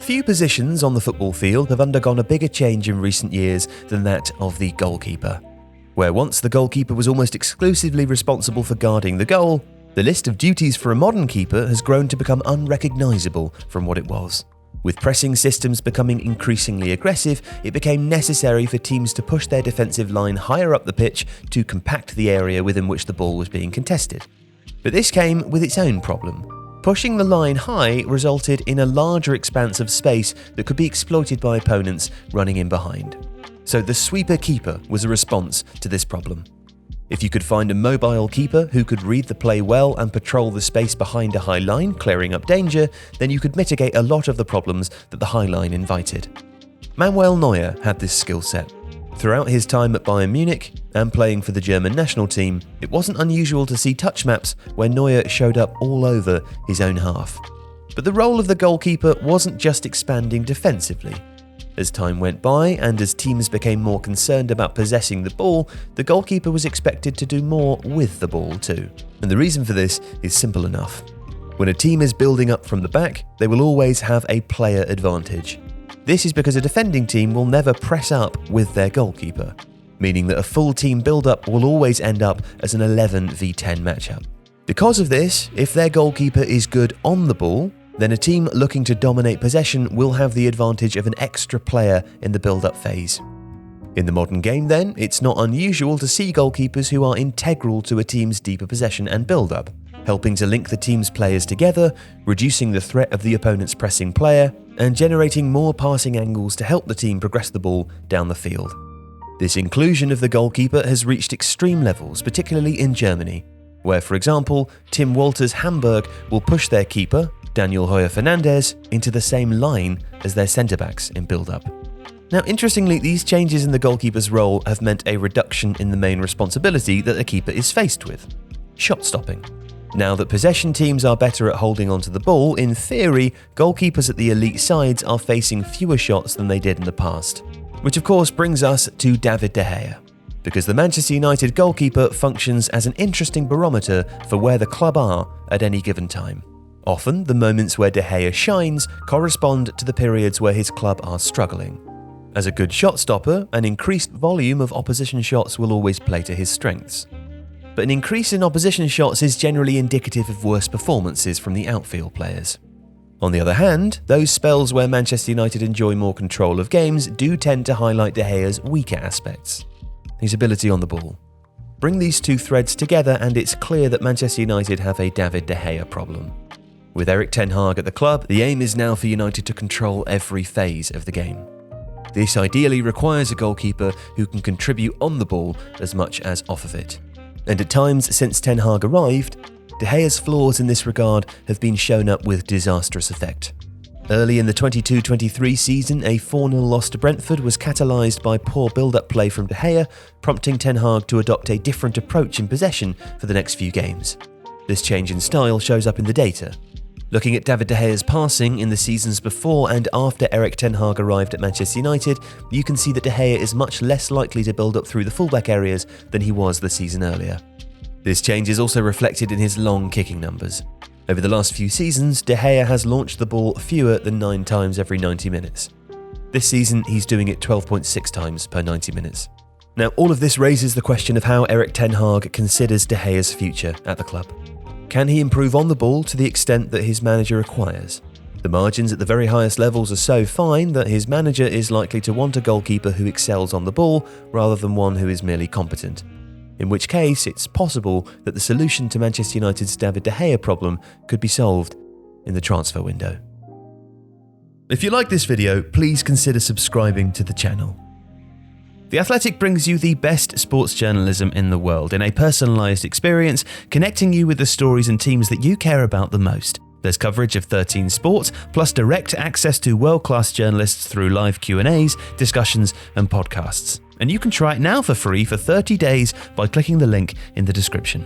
Few positions on the football field have undergone a bigger change in recent years than that of the goalkeeper. Where once the goalkeeper was almost exclusively responsible for guarding the goal, the list of duties for a modern keeper has grown to become unrecognisable from what it was. With pressing systems becoming increasingly aggressive, it became necessary for teams to push their defensive line higher up the pitch to compact the area within which the ball was being contested. But this came with its own problem. Pushing the line high resulted in a larger expanse of space that could be exploited by opponents running in behind. So the sweeper keeper was a response to this problem. If you could find a mobile keeper who could read the play well and patrol the space behind a high line, clearing up danger, then you could mitigate a lot of the problems that the high line invited. Manuel Neuer had this skill set. Throughout his time at Bayern Munich and playing for the German national team, it wasn't unusual to see touch maps where Neuer showed up all over his own half. But the role of the goalkeeper wasn't just expanding defensively. As time went by and as teams became more concerned about possessing the ball, the goalkeeper was expected to do more with the ball too. And the reason for this is simple enough. When a team is building up from the back, they will always have a player advantage. This is because a defending team will never press up with their goalkeeper, meaning that a full team build-up will always end up as an 11v10 matchup. Because of this, if their goalkeeper is good on the ball, then a team looking to dominate possession will have the advantage of an extra player in the build-up phase. In the modern game then, it's not unusual to see goalkeepers who are integral to a team's deeper possession and build-up, helping to link the team's players together, reducing the threat of the opponent's pressing player, and generating more passing angles to help the team progress the ball down the field. This inclusion of the goalkeeper has reached extreme levels, particularly in Germany, where, for example, Tim Walter's Hamburg will push their keeper, Daniel Hoyer Fernandez, into the same line as their centre-backs in build-up. Now, interestingly, these changes in the goalkeeper's role have meant a reduction in the main responsibility that the keeper is faced with: shot stopping. Now that possession teams are better at holding onto the ball, in theory, goalkeepers at the elite sides are facing fewer shots than they did in the past. Which of course brings us to David De Gea, because the Manchester United goalkeeper functions as an interesting barometer for where the club are at any given time. Often, the moments where De Gea shines correspond to the periods where his club are struggling. As a good shot stopper, an increased volume of opposition shots will always play to his strengths. But an increase in opposition shots is generally indicative of worse performances from the outfield players. On the other hand, those spells where Manchester United enjoy more control of games do tend to highlight De Gea's weaker aspects: his ability on the ball. Bring these two threads together and it's clear that Manchester United have a David De Gea problem. With Erik ten Hag at the club, the aim is now for United to control every phase of the game. This ideally requires a goalkeeper who can contribute on the ball as much as off of it. And at times since Ten Hag arrived, De Gea's flaws in this regard have been shown up with disastrous effect. Early in the 22-23 season, a 4-0 loss to Brentford was catalysed by poor build-up play from De Gea, prompting Ten Hag to adopt a different approach in possession for the next few games. This change in style shows up in the data. Looking at David De Gea's passing in the seasons before and after Erik ten Hag arrived at Manchester United, you can see that De Gea is much less likely to build up through the fullback areas than he was the season earlier. This change is also reflected in his long kicking numbers. Over the last few seasons, De Gea has launched the ball fewer than 9 times every 90 minutes. This season, he's doing it 12.6 times per 90 minutes. Now, all of this raises the question of how Erik ten Hag considers De Gea's future at the club. Can he improve on the ball to the extent that his manager requires? The margins at the very highest levels are so fine that his manager is likely to want a goalkeeper who excels on the ball rather than one who is merely competent. In which case, it's possible that the solution to Manchester United's David De Gea problem could be solved in the transfer window. If you like this video, please consider subscribing to the channel. The Athletic brings you the best sports journalism in the world in a personalised experience, connecting you with the stories and teams that you care about the most. There's coverage of 13 sports, plus direct access to world-class journalists through live Q&As, discussions and podcasts. And you can try it now for free for 30 days by clicking the link in the description.